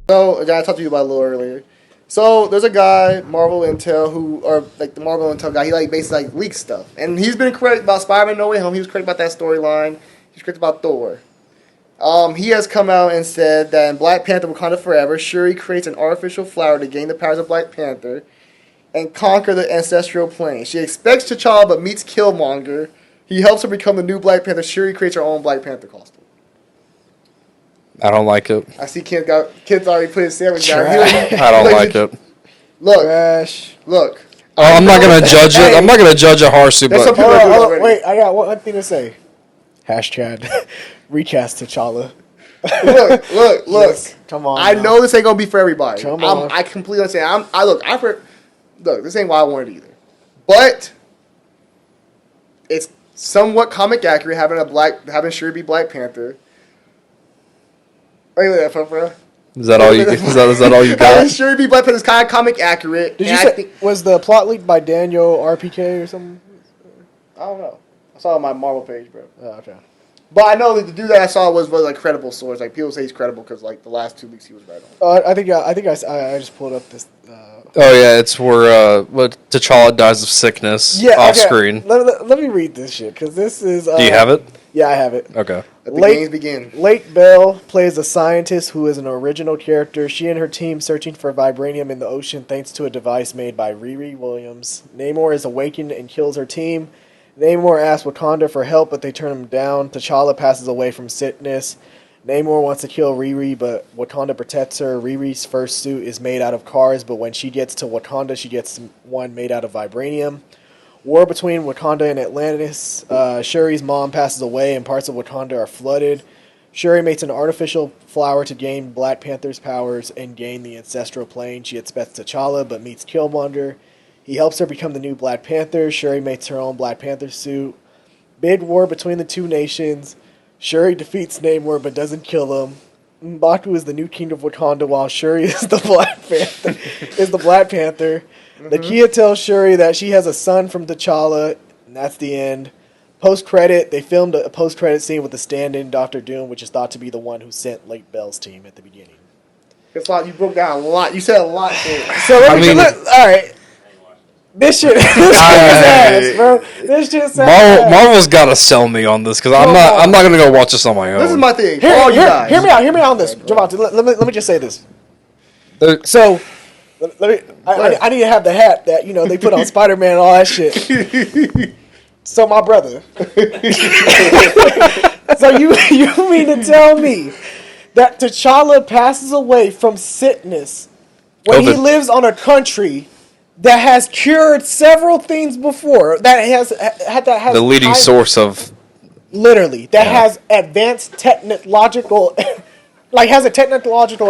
So, I talked to you about it a little earlier. So, there's a guy, Marvel Intel, the Marvel Intel guy, he basically leaks stuff. And he's been correct about Spider-Man No Way Home. He was correct about that storyline. He's correct about Thor. He has come out and said that in Black Panther Wakanda Forever, Shuri creates an artificial flower to gain the powers of Black Panther and conquer the ancestral plane. She expects T'Challa but meets Killmonger. He helps her become the new Black Panther. Shuri creates her own Black Panther costume. I don't like it. I see kids already put his sandwich down. I don't like it. Look. Trash. Look. I'm not going to judge it. I'm not going to judge it harshly, but... Wait, I got one thing to say. Hashtag recast T'Challa. Look. Come on. I know this ain't going to be for everybody. Come on. I completely understand. Look, this ain't what I wanted either. But it's somewhat comic accurate having Shuri be Black Panther. Wait, Is that all you? Is that all you got? Shuri be Black Panther is kind of comic accurate. Did you say was the plot leaked by Daniel RPK or something? I don't know. I saw it on my Marvel page, bro. Oh, okay. But I know that the dude that I saw was credible source. People say he's credible because the last 2 weeks he was right on. I think I just pulled up this. Oh yeah, it's where T'Challa dies of sickness off screen. Let me read this shit because this is. Do you have it? Yeah, I have it. Okay. Let the games begin. Lake Bell plays a scientist who is an original character. She and her team searching for vibranium in the ocean thanks to a device made by Riri Williams. Namor is awakened and kills her team. Namor asks Wakanda for help, but they turn him down. T'Challa passes away from sickness. Namor wants to kill Riri, but Wakanda protects her. Riri's first suit is made out of cars, but when she gets to Wakanda, she gets one made out of vibranium. War between Wakanda and Atlantis. Shuri's mom passes away and parts of Wakanda are flooded. Shuri makes an artificial flower to gain Black Panther's powers and gain the ancestral plane. She expects T'Challa but meets Killmonger. He helps her become the new Black Panther. Shuri makes her own Black Panther suit. Big war between the two nations. Shuri defeats Namor but doesn't kill him. M'Baku is the new king of Wakanda while Shuri is the Black Panther. Mm-hmm. Nakia tells Shuri that she has a son from T'Challa, and that's the end. Post-credit, they filmed a post-credit scene with the stand-in Dr. Doom, which is thought to be the one who sent Lake Bell's team at the beginning. You broke down a lot. You said a lot there. So all right. This shit is ass, bro. This shit's ass. Marvel's got to sell me on this because I'm not gonna go watch this on my own. This is my thing. Hear me out on this, Javante. Let me just say this. So, I need to have the hat that they put on Spider-Man and all that shit. So my brother. So you mean to tell me that T'Challa passes away from sickness when he lives on a country that has cured several things before, that has the leading source of has advanced technological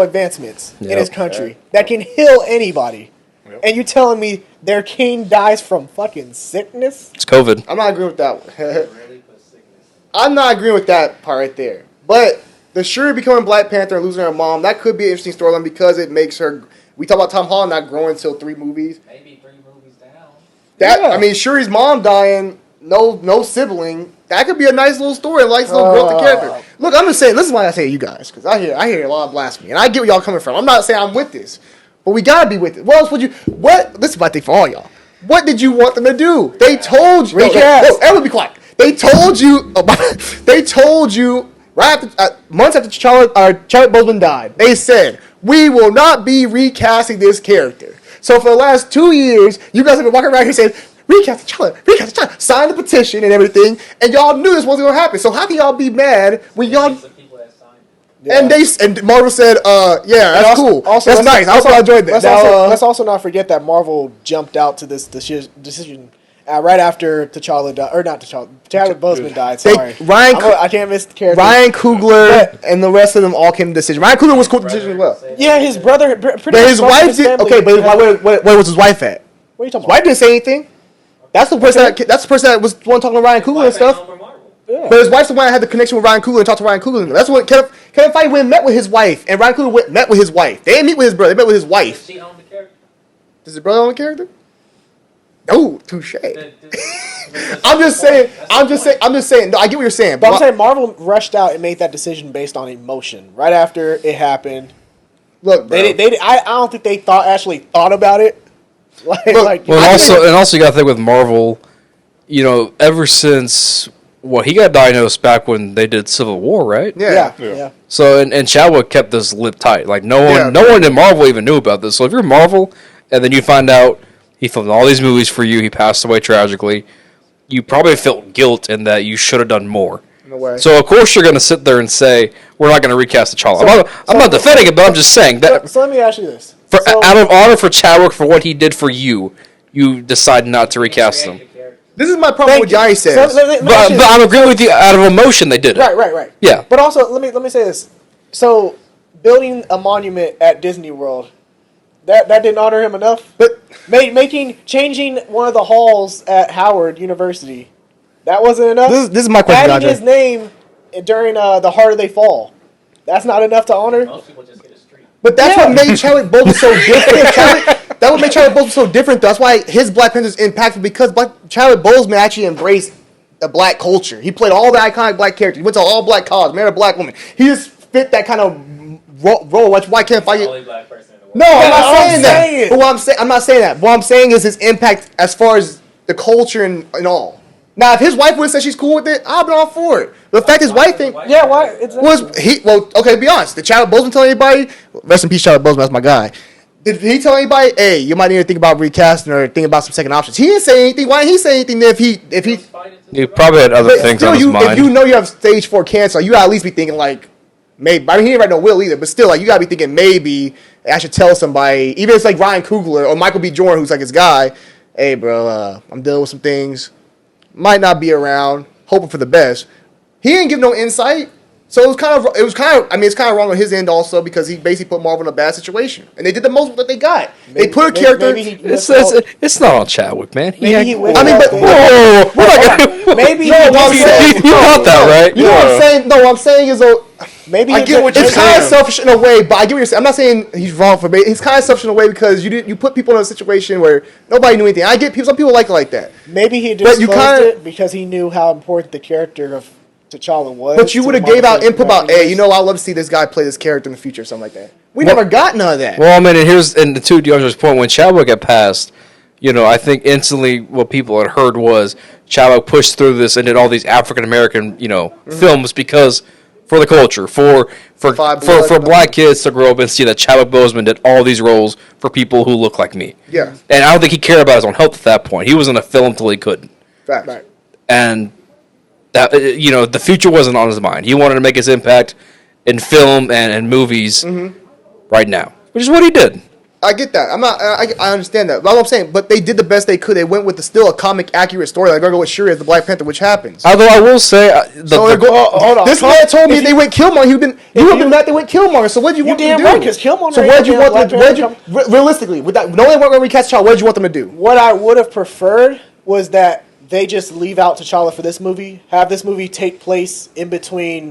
advancements in his country that can heal anybody. Yep. And you telling me their king dies from fucking sickness? It's COVID. I'm not agreeing with that one. I'm not agreeing with that part right there. But the Shuri becoming Black Panther and losing her mom, that could be an interesting storyline because it makes her... We talk about Tom Holland not growing until 3 movies. Maybe 3 movies down. I mean, Shuri's mom dying, no sibling. That could be a nice little story, nice little growth of character. Look, I'm just saying, this is why I say to you guys, because I hear a lot of blasphemy, and I get where y'all coming from. I'm not saying I'm with this, but we gotta be with it. What else would you? This is my thing for all y'all. What did you want them to do? They told you. Recast. Everyone be quiet. They told you right after months after Chadwick Boseman died. They said we will not be recasting this character. So for the last 2 years, you guys have been walking around here saying, recast T'Challa, sign the petition and everything, and y'all knew this wasn't going to happen. So how can y'all be mad when y'all... Yeah. And Marvel said, that's cool. That's nice. I enjoyed that. Let's also not forget that Marvel jumped out to this decision right after T'Challa died, or not T'Challa, Chadwick Boseman died. Sorry, I can't miss the character. Ryan Coogler and the rest of them all came to the decision. Ryan Coogler was cool with the decision as well. Yeah, his brother. But his wife did. Okay, but where was his wife at? What are you talking about? His wife didn't say anything. That's the person. That's the person that was the one talking to Ryan Coogler and stuff. Yeah. But his wife's the one that had the connection with Ryan Coogler and talked to Ryan Coogler. That's what Kevin Feige went and met with his wife, and Ryan Coogler met with his wife. They didn't meet with his brother. They met with his wife. Does she own the character? Does his brother own the character? No, touche. I'm just saying. No, I get what you're saying. But I'm saying Marvel rushed out and made that decision based on emotion. Right after it happened, Look, bro. I don't think they actually thought about it. Well, and also you got to think with Marvel, ever since he got diagnosed back when they did Civil War, right? Yeah. So and Chadwick kept this lip tight. Like no one in Marvel even knew about this. So if you're Marvel, and then you find out he filmed all these movies for you, he passed away tragically, you probably felt guilt in that you should have done more. No way. So of course you're going to sit there and say we're not going to recast T'Challa. I'm not defending it, but I'm just saying that. So let me ask you this: out of honor for Chadwick for what he did for you, you decide not to recast him. This is my problem with Johnny says. But I'm agreeing with you. Out of emotion, they did it. Right. Yeah. But also, let me say this: so building a monument at Disney World, that didn't honor him enough. But changing one of the halls at Howard University. That wasn't enough. This is my question. Adding his name during the Harder They Fall. That's not enough to honor. Most people just get a street. But that's what made Chadwick Boseman so different. That would make Chadwick Boseman so different. That's why his Black Panther is impactful because Chadwick Boseman actually embraced the black culture. He played all the iconic black characters. He went to all black college, married a black woman. He just fit that kind of role. Why can't He's the only black person in the world. No, I'm not saying that. saying. But I'm not saying that. What I'm saying is his impact as far as the culture and all. Now, if his wife would have said she's cool with it, I've been all for it. The fact his wife think why? Exactly. okay, be honest. Did Chadwick Boseman tell anybody? Rest in peace, Chadwick Boseman. That's my guy. Did he tell anybody? Hey, you might need to think about recasting or think about some second options. He didn't say anything. Why didn't he say anything? If he probably had other things on his mind. If you know you have stage 4 cancer, you gotta at least be thinking like maybe. I mean, he didn't write no will either, but still, like you gotta be thinking maybe I should tell somebody. Even if it's like Ryan Coogler or Michael B. Jordan, who's like his guy. Hey, bro, I'm dealing with some things. Might not be around. Hoping for the best. He didn't give no insight, so it was kind of. I mean, it's kind of wrong on his end also because he basically put Marvel in a bad situation, and they did the most that they got. They put a character. It's not on Chadwick, man. Maybe we're not gonna. Maybe you got that right. You know what I'm saying? No, what I'm saying is maybe I get what you're saying. It's kind of selfish in a way, but I get what you're saying. I'm not saying he's wrong for it. He's kind of selfish in a way because you put people in a situation where nobody knew anything. I get people. Some people like it like that. Maybe he disclosed it because he knew how important the character of T'Challa was. But you would have gave out input about, hey, I'd love to see this guy play this character in the future or something like that. We never got none of that. Well, I mean, and to DeAndre's point, when Chadwick had passed, I think instantly what people had heard was Chadwick pushed through this and did all these African American, films because for the culture, for black kids to grow up and see that Chadwick Boseman did all these roles for people who look like me. Yeah. And I don't think he cared about his own health at that point. He was in a film till he couldn't. Fact. Right. And that the future wasn't on his mind. He wanted to make his impact in film and movies right now, which is what he did. I get that. I understand that. But what I'm saying, but they did the best they could. They went with still a comic accurate story. Like they're going with Shuri as the Black Panther, which happens. Although I will say, hold on. This man told me they went Killmonger. You would have been mad they went Killmonger. So what did you want them to do? Right, because Killmonger. So what did you want them to do? Realistically, with that, knowing we're going to recast T'Challa, what did you want them to do? What I would have preferred was that they just leave out T'Challa for this movie. Have this movie take place in between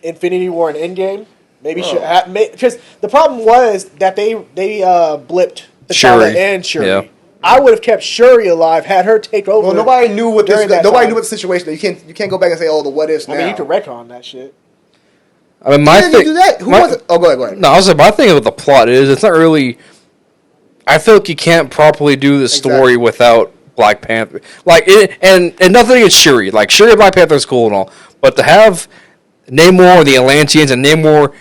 Infinity War and Endgame. Maybe because the problem was that they blipped T'Challa and Shuri. Yeah. I would have kept Shuri alive, had her take over. Well, nobody knew what the situation. You can't go back and say, oh, the what ifs. I mean, you can retcon that shit. I mean, my thing. Do that? Who was it? Oh, go ahead. No, I was like, my thing with the plot is it's not really. I feel like you can't properly do the story without Black Panther. And nothing against Shuri. Like Shuri, Black Panther is cool and all, but to have Namor, the Atlanteans, and Namor.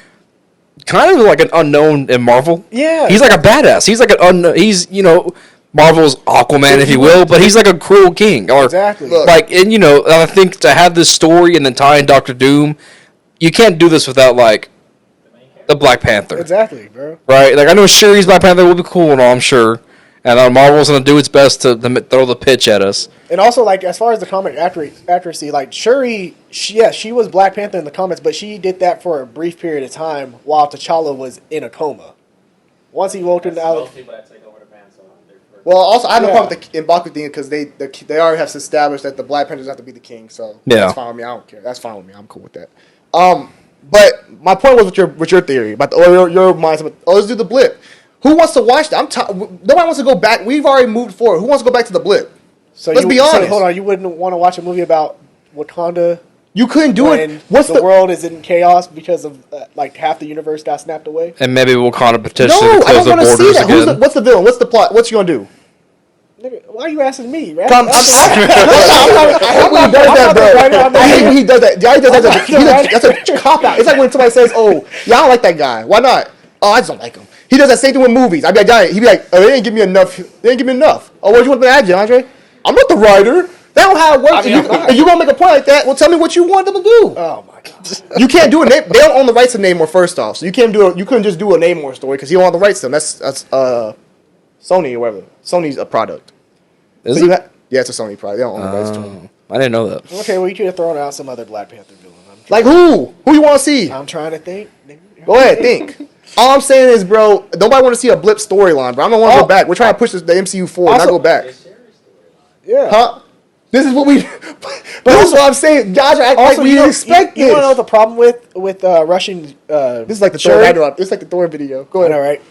Kind of like an unknown in Marvel. Yeah. He's like a badass. He's like an unknown. He's, Marvel's Aquaman, if you will, but he's like a cruel king. Or, exactly. I think to have this story and then tie in Doctor Doom, you can't do this without, the Black Panther. Exactly, bro. Right? Like, I know Shuri's Black Panther will be cool and all, I'm sure. And Marvel's going to do its best to throw the pitch at us. And also, as far as the comic accuracy, Shuri, she was Black Panther in the comics, but she did that for a brief period of time while T'Challa was in a coma. Once he woke out of... Well, also, I have no problem with the M'Baku thing because they already have established that the Black Panther doesn't have to be the king, so that's fine with me. I don't care. That's fine with me. I'm cool with that. But my point was with your theory about your mindset. Let's do the blip. Who wants to watch that? Nobody wants to go back. We've already moved forward. Who wants to go back to the blip? So let's be honest. So hold on, you wouldn't want to watch a movie about Wakanda? You couldn't do when it. What's the world is in chaos because of like half the universe got snapped away? And maybe Wakanda petition No, to I close don't their want to see borders that. again. What's the villain? What's the plot? What's you gonna do? Nigga, why are you asking me? Right? I hate when he does that, bro. I hate when he does that. Yeah, he does that. That's a cop out. It's like when somebody says, "Oh, yeah, I don't like that guy. Why not?" Oh, I just don't like him. He does that same thing with movies. I'd be like, Giant. He'd be like, "Oh, they didn't give me enough. They didn't give me enough." Oh, what do you want to add, DeAndre? I'm not the writer. That's not how it works. If you gonna make a point like that, well, tell me what you want them to do. Oh my god. You can't do a name. They don't own the rights to Namor first off, so you can't do. You couldn't just do a Namor story because he don't own the rights to them. That's Sony or whatever. Sony's a product. Is So it? yeah, it's a Sony product. They don't own the rights to them. I didn't know that. Okay, well you could have thrown out some other Black Panther villain. Like who? Who you want to see? I'm trying to think. Go ahead, think. All I'm saying is, bro, nobody want to see a blip storyline, bro. I don't want to go back. We're trying to push the MCU forward, not go back. Yeah. Huh? This is what we. But that's what I'm saying. Josh, act like we didn't expect this. You want to know what the problem with Russian? This is like the Shuri? Thor. This is like the Thor video. Go I ahead. know, right?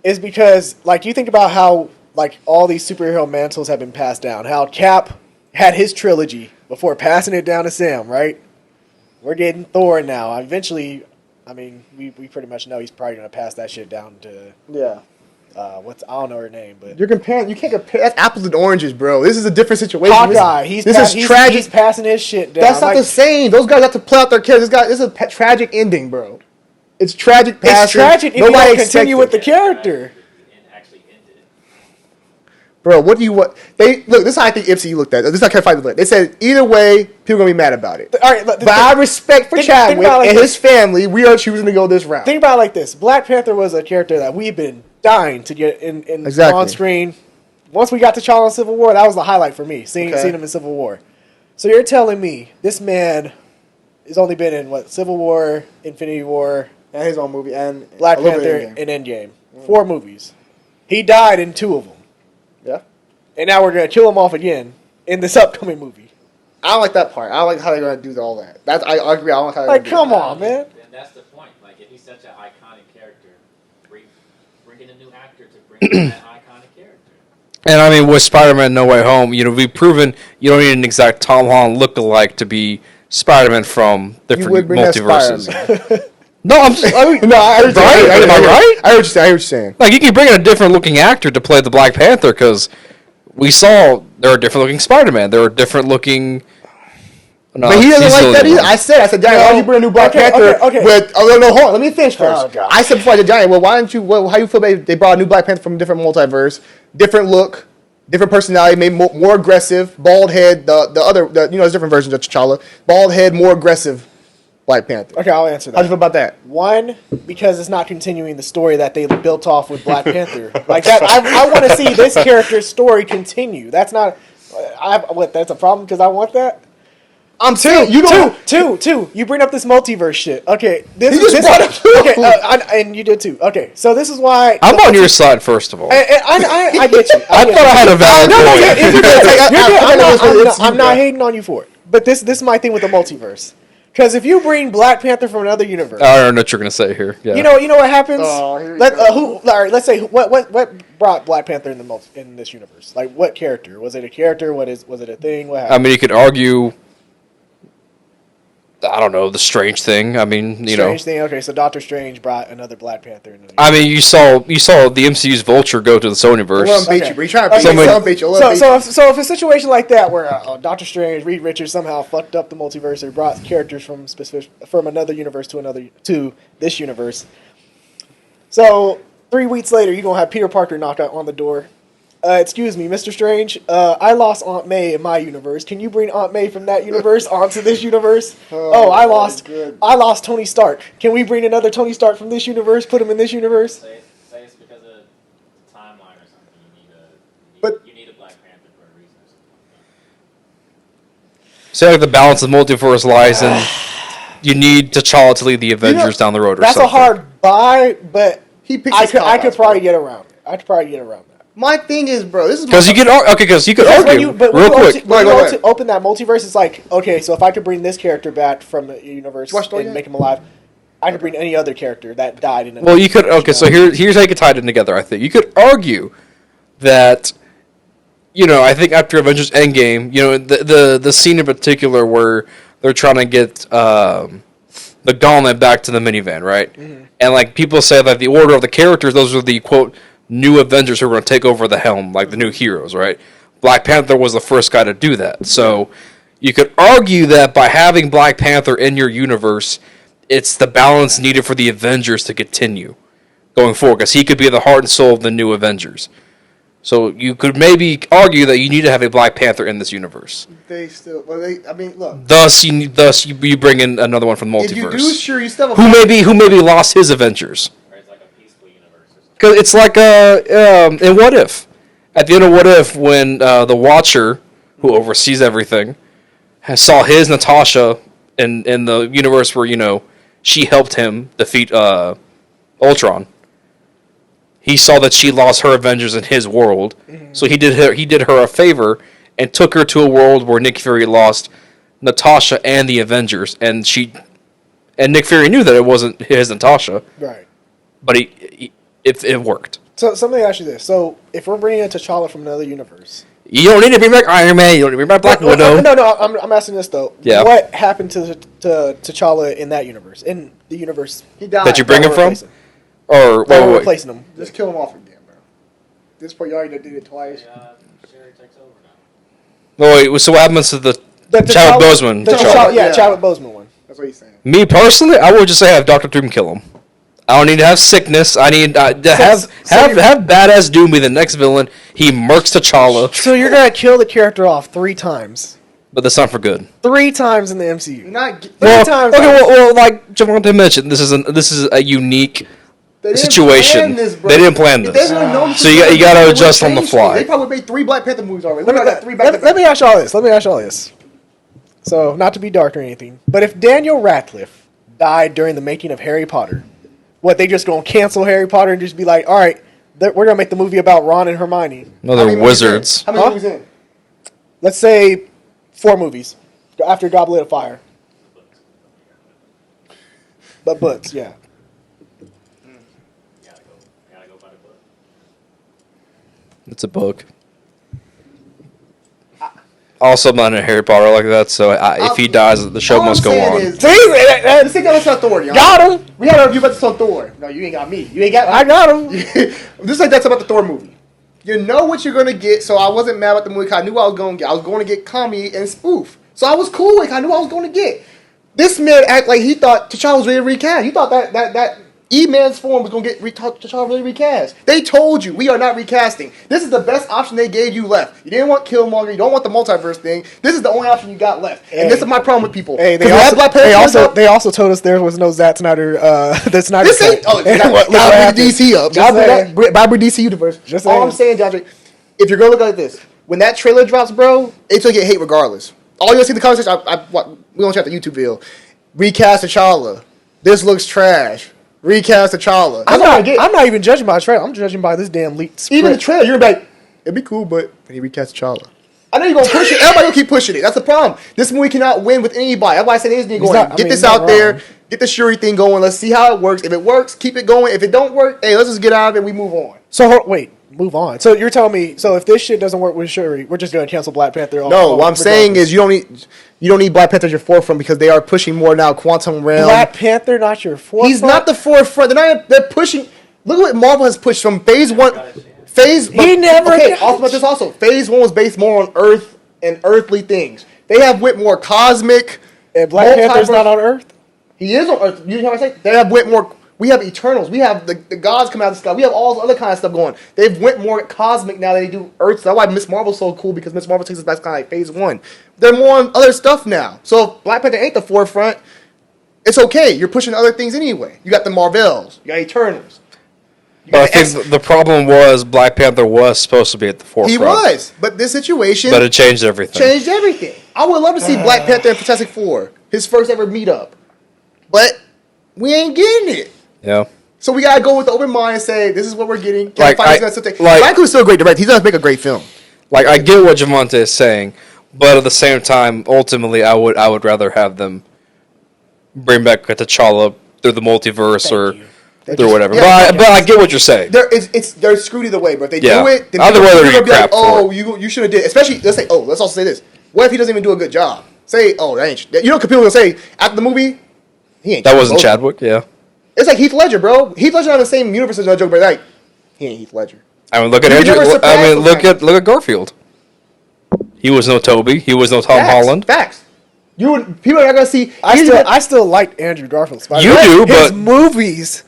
Is because like you think about how like all these superhero mantles have been passed down. How Cap had his trilogy before passing it down to Sam, right? We're getting Thor now. Eventually, I mean, we pretty much know he's probably gonna pass that shit down to Yeah. I don't know her name, but You're comparing. You can't compare. That's apples and oranges, bro. This is a different situation. Hawkeye. This is tragic. He's passing his shit down. That's not Like, the same. Those guys have to play out their characters. This is a tragic ending, bro. It's tragic. it's Passing. tragic if you Nobody don't continue with expected the character. And actually ended it. Bro, what do you want? They look. This is how I think MCU looked at it. This is how Kevin Feige looked at it. They said either way, people are gonna be mad about it. All right, But I respect for think Chadwick about it like and this. his family. We are choosing to go this route. Think about it like this: Black Panther was a character that we've been dying to get in Exactly. on screen. Once we got to T'Challa in Civil War, that was the highlight for me. Seeing him in Civil War. So you're telling me this man has only been in what? Civil War, Infinity War, And his own movie and Black a little Panther, bit of Endgame. and Endgame. 4 movies. He died in 2 of them, Yeah. and now we're gonna kill him off again in this upcoming movie. I don't like that part. I don't like how they're gonna do all that. That's I agree. I don't like how they're Like, gonna do come that. on, man. And that's the point. Like, if he's such an iconic character, bring in a new actor to bring in that iconic character. And I mean, with Spider-Man No Way Home, you know, we've proven you don't need an exact Tom Holland look-alike to be Spider-Man from You different would bring that multiverses. Spider-Man. No, I'm just, I mean, No, I heard you. Right? Am I right? I heard you saying. I heard you saying. like, you can bring in a different-looking actor to play the Black Panther, because we saw there are different-looking Spider-Man. There are different-looking... No, But he doesn't he's like the that only either. one. I said, Giant, why don't you bring a new Black Panther okay. with... Oh, no, hold on. Let me finish first. Oh, God. I said before I did Giant, well, why don't you... Well, how you feel they brought a new Black Panther from a different multiverse, different look, different personality, maybe more aggressive, bald head, there's different versions of T'Challa. Bald head, more aggressive Black Panther. Okay, I'll answer that. How do you feel about that? One, because it's not continuing the story that they built off with Black Panther. Like that, I want to see this character's story continue. That's not. That's a problem because I want that. I'm saying you don't... Two. You bring up this multiverse shit. Okay, You just brought it up. Okay, and you did too. Okay, so this is why I'm on your side, first of all. I get you. I thought I had a valid point. You're good. I'm not hating on you for it. But this is my thing with the multiverse. Because if you bring Black Panther from another universe, I don't know what you're going to say here. Yeah. you know what happens. Oh, here we go. All right, let's say what brought Black Panther in this universe? Like what character? Was it a character? Was it a thing? What I happened? mean, you could argue... I don't know, the Strange Thing. I mean, you Strange thing. Okay, so Doctor Strange brought another Black Panther into the I mean, you saw the MCU's Vulture go to the Sonyverse. Well, bait Okay. you, bro. You're trying to bait you. So if a situation like that where Doctor Strange, Reed Richards somehow fucked up the multiverse or brought characters from another universe to this universe, so 3 weeks later you're gonna have Peter Parker knock on the door. Excuse me, Mr. Strange. I lost Aunt May in my universe. Can you bring Aunt May from that universe onto this universe? I lost Tony Stark. Can we bring another Tony Stark from this universe? Put him in this universe? Say it's because of the timeline or something. You need a Black Panther for a reason or something. So like the balance of multiverse lies in you need T'Challa to lead the Avengers down the road or That's something. a hard buy, but He picks I his could cop-outs, probably bro. get around it. I could probably get around that. My thing is, bro, this is Because you could argue real quick. When you open that multiverse, it's like, okay, so if I could bring this character back from the universe and make him alive, I could bring any other character that died in. Well, you could. Okay, so here's how you could tie it in together. I think you could argue that, I think after Avengers Endgame, the scene in particular where they're trying to get the Gauntlet back to the minivan, right? Mm-hmm. And like people say that the order of the characters, those are the quote new Avengers who are going to take over the helm, like the new heroes, right? Black Panther was the first guy to do that. So you could argue that by having Black Panther in your universe, it's the balance needed for the Avengers to continue going forward, because he could be the heart and soul of the new Avengers. So you could maybe argue that you need to have a Black Panther in this universe. They still, well, I mean, look. Thus you bring in another one from the multiverse. If you do, sure, you still have who maybe lost his Avengers. Or it's like a peaceful universe or something. Because it's like in What If, at the end of What If, when the Watcher, who oversees everything, saw his Natasha in the universe where she helped him defeat Ultron. He saw that she lost her Avengers in his world, so he did her a favor and took her to a world where Nick Fury lost Natasha and the Avengers, and Nick Fury knew that it wasn't his Natasha, Right. but it worked. So let me ask you this: so if we're bringing in T'Challa from another universe, You don't need to bring back Iron Man. You don't need to bring back Black Widow. No. I'm asking this though. Yeah. What happened to T'Challa in that universe? In the universe He died. That you bring him from? replacing. Or We're wait. replacing him. Just kill him off again, bro. This point, you already did it twice. Sherry takes over now. No, wait. So what happens to the Chadwick Boseman? The T'Challa? Yeah, Chadwick Boseman one. That's what he's saying. Me personally, I would just say have Doctor Doom kill him. I don't need to have sickness. I need to have badass Doom be the next villain. He murks T'Challa, So you're gonna kill the character off 3 times. but that's not for good. 3 times in the MCU. You're not. Three times. Okay, well, like Javante mentioned, this is a unique situation. They didn't plan this. So you got to adjust on the fly. They probably made 3 Black Panther movies already. Look at that 3 Black Panther. Let me ask y'all this. So, not to be dark or anything, but if Daniel Radcliffe died during the making of Harry Potter, what, they just gonna cancel Harry Potter and just be like, all right, we're gonna make the movie about Ron and Hermione? No, they're wizards. How many movies in? Let's say 4 movies after Goblet of Fire. But books, yeah. Gotta go by the book. It's a book. Also, I'm not in Harry Potter like that, so if he dies, the show must go on. This ain't got us on Thor, y'all. Got him. We had a review about this on Thor. No, you ain't got me. You ain't got me. I got him. This like that's about the Thor movie. You know what you're gonna get, so I wasn't mad with the movie. 'Cause I knew what I was gonna get. I was going to get comedy and spoof, so I was cool with it. I knew what I was going to get. This man act like he thought T'Challa was ready to recast. You thought that E-Man's form was going to get T'Challa ready to recast. They told you, we are not recasting. This is the best option they gave you left. You didn't want Killmonger. You don't want the multiverse thing. This is the only option you got left. And this is my problem with people. Hey, they also told us there was no Zack Snyder. That's not. This ain't. Oh, God bring DC up. God bring DC universe. Just all I'm saying, Josh, if you're going to look like this, when that trailer drops, bro, it's going to get hate regardless. All you're going to see in the conversation, we don't check the YouTube video. Recast T'Challa. This looks trash. Recast T'Challa. I'm not even judging by the trailer. I'm judging by this damn leaked script. Even the trailer, you're like, it'd be cool, but when he recast T'Challa. I know you're going to push it. Everybody will keep pushing it. That's the problem. This movie cannot win with anybody. Everybody said Disney going, get this out there. Get the Shuri thing going. Let's see how it works. If it works, keep it going. If it don't work, hey, let's just get out of it and we move on. So, wait. Move on. So you're telling me, so if this shit doesn't work with Shuri, we're just going to cancel Black Panther? No, what I'm saying is you don't need Black Panther as your forefront because they are pushing more now quantum realm. Black Panther not your forefront? He's not the forefront. They're pushing. Look at what Marvel has pushed from Phase 1. Phase also Phase 1 was based more on Earth and earthly things. They have went more cosmic. And Black Panther's not on Earth? He is on Earth. You know what I say? They have went more. We have Eternals. We have the gods come out of the sky. We have all the other kind of stuff going. They've went more cosmic now than they do Earth. So that's why Miss Marvel's so cool because Miss Marvel takes us back to kind of like Phase 1. They're more on other stuff now. So if Black Panther ain't the forefront, it's okay. You're pushing other things anyway. You got the Marvels. You got Eternals. But I think the problem was Black Panther was supposed to be at the forefront. He was. But this situation... But it changed everything. I would love to see Black Panther and Fantastic Four. His first ever meetup. But we ain't getting it. Yeah. So we gotta go with the open mind and say this is what we're getting. Black Panther's still a great director. He's gonna make a great film. Like I get what Javante is saying, but at the same time, ultimately, I would rather have them bring back T'Challa through the multiverse or through whatever. Yeah, but I get what you're saying. They're screwed either way. But if they do it, then either way they're gonna be like, you should have did. Especially let's also say this. What if he doesn't even do a good job? say, "Oh, that ain't." You know, people will say after the movie, he ain't. That wasn't Boseman. Chadwick, yeah. It's like Heath Ledger, bro. Heath Ledger on the same universe as Joker, but like he ain't Heath Ledger. I mean, look at You Andrew. never surpass I mean, those look actors. at Garfield. He was no Toby. He was no Tom Holland. Facts. People are not gonna see. I still liked Andrew Garfield's Spider-Man. You do, his but movies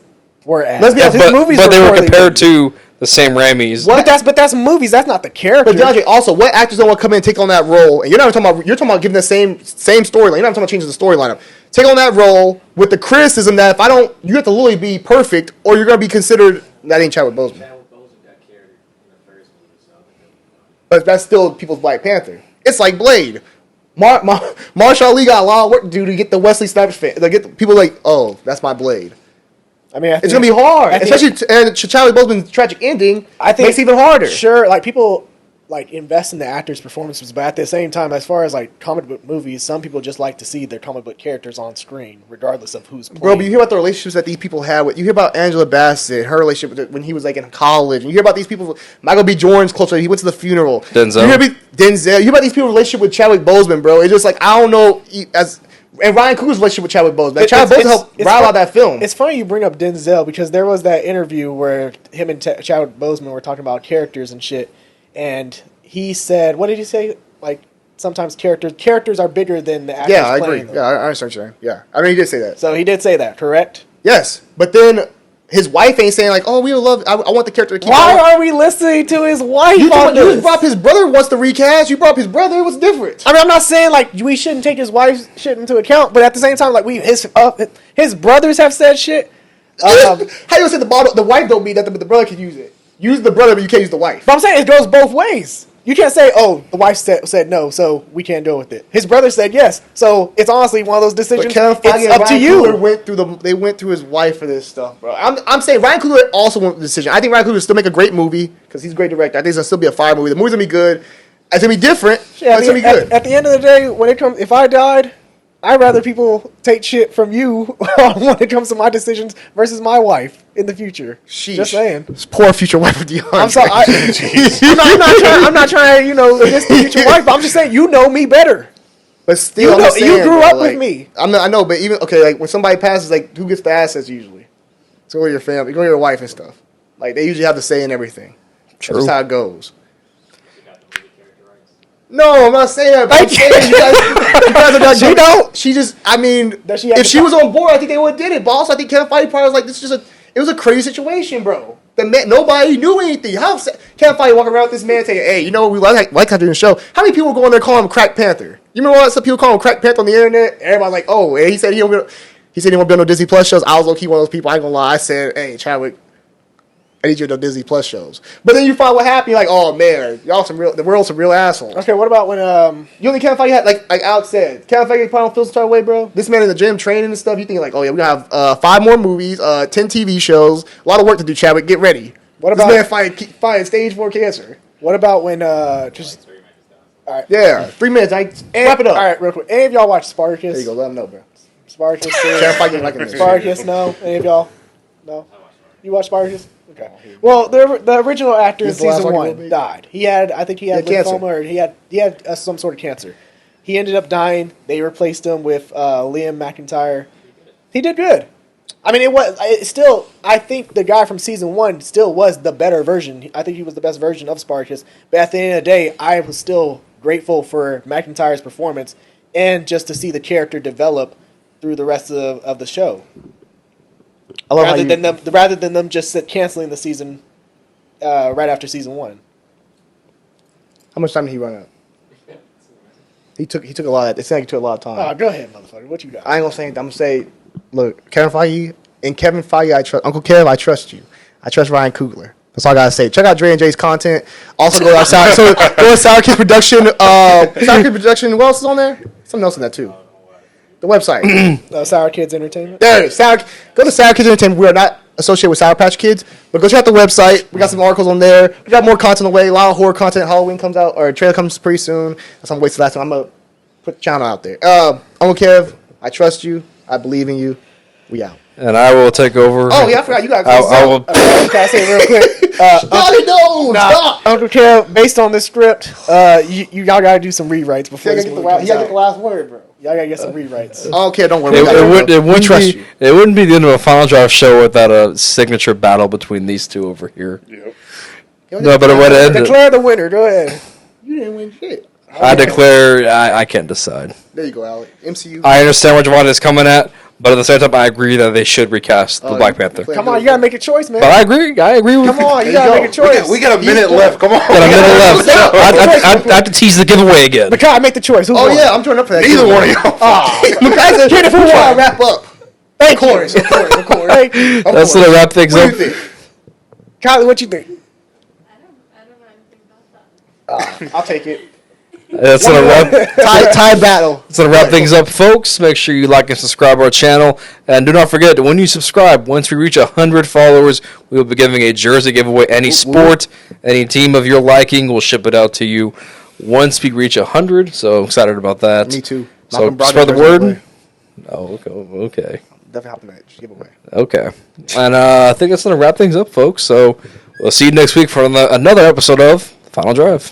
were ass. Let's be honest, His movies but they were poorly compared made. to the Sam Raimi's. What? But that's movies. That's not the character. But DeAndre, also, what actors don't want to come in and take on that role? And you're not talking about. You're talking about giving the same storyline. You're not talking about changing the storyline up. Take on that role with the criticism that if I don't, you have to literally be perfect, or you're gonna be considered that ain't Chadwick Boseman. Chadwick Boseman got carried in the first movie, so I think it'll be fine. But that's still people's Black Panther. It's like Blade. Marshall Ali got a lot of work to do to get the Wesley Snipes fan. To get the people like, oh, that's my Blade. I mean, It's gonna be hard, especially and Chadwick Boseman's tragic ending. I think makes it even harder. Sure, like people like invest in the actors' performances, but at the same time, as far as like comic book movies, some people just like to see their comic book characters on screen, regardless of who's playing. Bro, but you hear about the relationships that these people have with. You hear about Angela Bassett, her relationship with when he was like in college. And you hear about these people. Michael B. Jordan's closer. He went to the funeral. Denzel. You hear about these people's relationship with Chadwick Boseman, bro. It's just like I don't know. And Ryan Coogler's relationship with Chadwick Boseman. Chadwick Boseman helped rile out that film. It's funny you bring up Denzel because there was that interview where him and Chadwick Boseman were talking about characters and shit, and he said, "What did he say? Like sometimes characters are bigger than the actors." Yeah, I agree. playing them. Yeah, I understand what you're saying. Yeah, I mean he did say that. So he did say that, correct? Yes, but then his wife ain't saying like, "Oh, we would love. I want the character to keep." Why are we listening to his wife you on this? brought up his brother wants to recast? You brought up his brother. What's different? I mean, I'm not saying like we shouldn't take his wife's shit into account, but at the same time, like his brothers have said shit. How you say the wife don't mean that the brother can use it? Use the brother, but you can't use the wife. But I'm saying it goes both ways. You can't say, "Oh, the wife said no, so we can't deal with it." His brother said yes, so it's honestly one of those decisions. But Kevin Feige It's and up to Ryan you. Coogler they went through his wife for this stuff, bro. I'm saying Ryan Coogler also went with the decision. I think Ryan Coogler will still make a great movie because he's a great director. I think it's gonna still be a fire movie. The movie's gonna be good. It's gonna be different. Yeah, but it's gonna be good. At the end of the day, when it comes, if I died, I'd rather people take shit from you when it comes to my decisions versus my wife in the future. Sheesh. Just saying. This poor future wife of DeAndre. I'm sorry. I'm not trying to diss the future wife. But I'm just saying you know me better. But still, You I'm know- just saying, you grew bro, up with like, me. I know, but even like when somebody passes, like who gets the assets usually? It's go to your family, go to your wife and stuff. Like they usually have the say in everything. That's True. just how it goes. You got the movie character rights. No, I'm not saying that. But I'm saying you guys are not She don't. She just, I mean, Does she have if to she talk- was on board, I think they would have did it. But also, I think Kevin Feige probably was like, this is it was a crazy situation, bro. The man, nobody knew anything. Kevin Feige walking around with this man saying, hey, you know what we like how doing the show? How many people go in there calling him Crack Panther? You remember what some people call him Crack Panther on the internet? Everybody's like, oh, and he said he won't build no Disney Plus shows. I was low-key one of those people. I ain't gonna lie. I said, hey, Chadwick, I need you to do Disney Plus shows. But then you find what happened. You're like, oh man, the world's some real assholes. Okay, what about when You only Kevin Feige had like Alex said, Kevin Feige probably don't feel some type of way, bro. This man in the gym training and stuff. You think like, oh yeah, we gonna have 5 more movies, 10 TV shows, a lot of work to do. Chadwick, get ready. What This about- man fighting stage 4 cancer? what about when just 3 minutes done. all right. Yeah, 3 minutes. Wrap it up. All right, real quick. Any of y'all watch Spartacus? There you go. Let him know, bro. Spartacus. Kevin Feige like this. Spartacus. No. Any of y'all? No. I watched Spartacus. You watch Spartacus? Okay. Well, the original actor in This is the last season one you 1 will be? died. I think he had He had cancer. lymphoma, or he had some sort of cancer. He ended up dying. They replaced him with Liam McIntyre. He did good. I mean, it still. I think the guy from season 1 still was the better version. I think he was the best version of Spartacus. But at the end of the day, I was still grateful for McIntyre's performance and just to see the character develop through the rest of the show. I love Rather than them just canceling the season right after season 1. How much time did he run out? He took a lot. It seemed like he took a lot of time. Oh, go ahead, motherfucker. What you got? I ain't gonna say anything. I'm gonna say, look, Kevin Feige, I trust. Uncle Kev, I trust you. I trust Ryan Coogler. That's all I gotta say. Check out Dre and Jay's content. Also go outside. So go to Sour Kids Production. Sour Kids Production. What else is on there? Something else in that too. The website. Sour Kids Entertainment. There it is. Go to Sour Kids Entertainment. We are not associated with Sour Patch Kids, but go check out the website. We got some articles on there. We got more content on the way. A lot of horror content. Halloween comes out, or a trailer comes pretty soon. That's on wait till last time. I'm gonna put the channel out there. Uncle Kev, I trust you. I believe in you. We out. And I will take over. Oh yeah, I forgot you got. I will. Can I say it real quick? No, stop. Uncle Kev, based on this script, y'all gotta do some rewrites before You this gotta movie comes get the out. last word, bro. Y'all gotta get some rewrites. I don't care. Don't worry. It wouldn't be the end of a Final Drive show without a signature battle between these two over here. Yep. No, but it would end. Declare the winner. Go ahead. You didn't win shit. I declare. I can't decide. There you go, Alec. MCU. I understand what Javon is coming at, but at the same time, I agree that they should recast the Black Panther. Come on, you gotta make a choice, man. But I agree with Come on, you gotta make a choice. We got a minute left. Come on. Got a minute left. I have to tease the giveaway again. Makai, make the choice. Who Oh won? yeah, I'm turning up for that. Neither one of y'all. Guys, who trying to wrap up? Thank you. Of course. Thank you. That's gonna wrap things What up. do you think? Kylie, what you think? I don't know anything about that. I'll take it. That's gonna wrap. Tie battle. That's gonna wrap things up, folks. Make sure you like and subscribe our channel, and do not forget that when you subscribe, once we reach 100 followers, we will be giving a jersey giveaway. Any sport, any team of your liking, we'll ship it out to you once we reach 100. So I'm excited about that. Me too. So Malcolm Brogdon spread the jersey word. giveaway. Oh, okay. Definitely hopping that giveaway. Okay. And I think that's going to wrap things up, folks. So we'll see you next week for another episode of Final Drive.